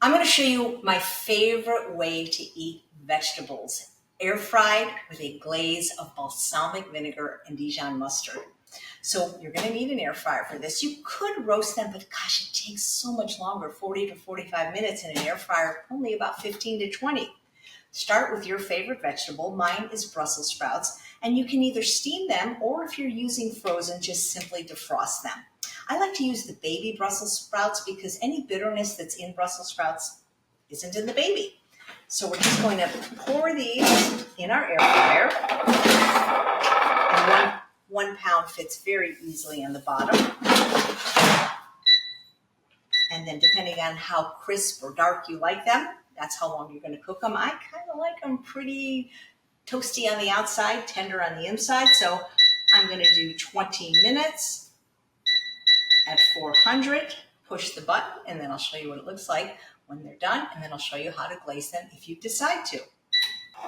I'm going to show you my favorite way to eat vegetables, air fried with a glaze of balsamic vinegar and Dijon mustard. So you're going to need an air fryer for this. You could roast them, but gosh, it takes so much longer, 40 to 45 minutes in an air fryer, only about 15 to 20. Start with your favorite vegetable. Mine is Brussels sprouts, and you can either steam them or if you're using frozen, just simply defrost them. I like to use the baby Brussels sprouts because any bitterness that's in Brussels sprouts isn't in the baby. So we're just going to pour these in our air fryer. And one pound fits very easily on the bottom. And then depending on how crisp or dark you like them, that's how long you're going to cook them. I kind of like them pretty toasty on the outside, tender on the inside. So I'm going to do 20 minutes. At 400, push the button, and then I'll show you what it looks like when they're done, and then I'll show you how to glaze them if you decide to.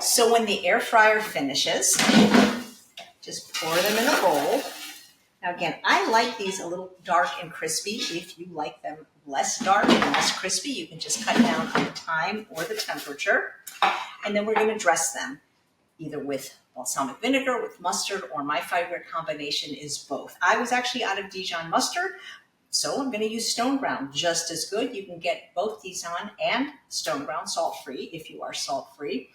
So when the air fryer finishes, just pour them in a bowl. Now again, I like these a little dark and crispy. If you like them less dark and less crispy, you can just cut down on the time or the temperature. And then we're going to dress them either with balsamic vinegar, with mustard, or my favorite combination is both. I was actually out of Dijon mustard, so I'm going to use stone ground, just as good. You can get both Dijon and stone ground salt-free if you are salt-free.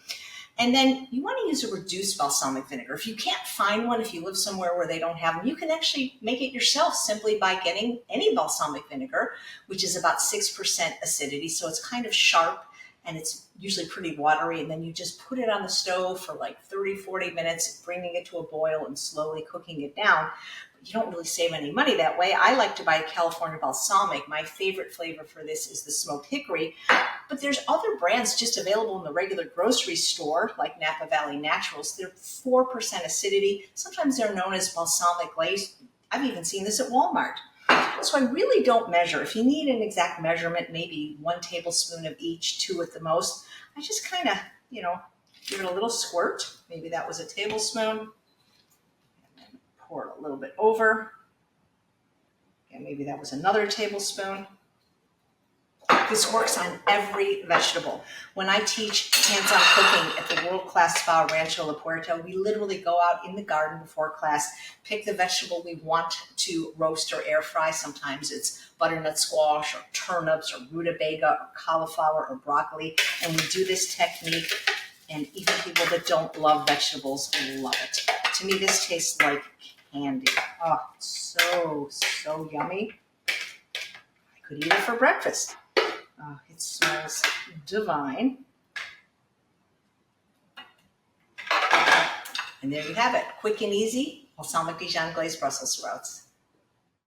And then you want to use a reduced balsamic vinegar. If you can't find one, if you live somewhere where they don't have them, you can actually make it yourself simply by getting any balsamic vinegar, which is about 6% acidity, so it's kind of sharp. And it's usually pretty watery, and then you just put it on the stove for like 30, 40 minutes, bringing it to a boil and slowly cooking it down. But you don't really save any money that way. I like to buy California balsamic. My favorite flavor for this is the smoked hickory, but there's other brands just available in the regular grocery store, like Napa Valley Naturals. They're 4% acidity. Sometimes they're known as balsamic glaze. I've even seen this at Walmart. So I really don't measure. If you need an exact measurement, maybe 1 tablespoon of each, 2 at the most. I just kind of, give it a little squirt. Maybe that was a tablespoon. And then pour it a little bit over. And maybe that was another tablespoon. This works on every vegetable. When I teach hands-on cooking at the world-class spa Rancho La Puerta, we literally go out in the garden before class, pick the vegetable we want to roast or air fry. Sometimes it's butternut squash or turnips or rutabaga or cauliflower or broccoli. And we do this technique, and even people that don't love vegetables love it. To me, this tastes like candy. Oh, it's so yummy. I could eat it for breakfast. It smells divine. And there you have it. Quick and easy, balsamic Dijon glazed Brussels sprouts.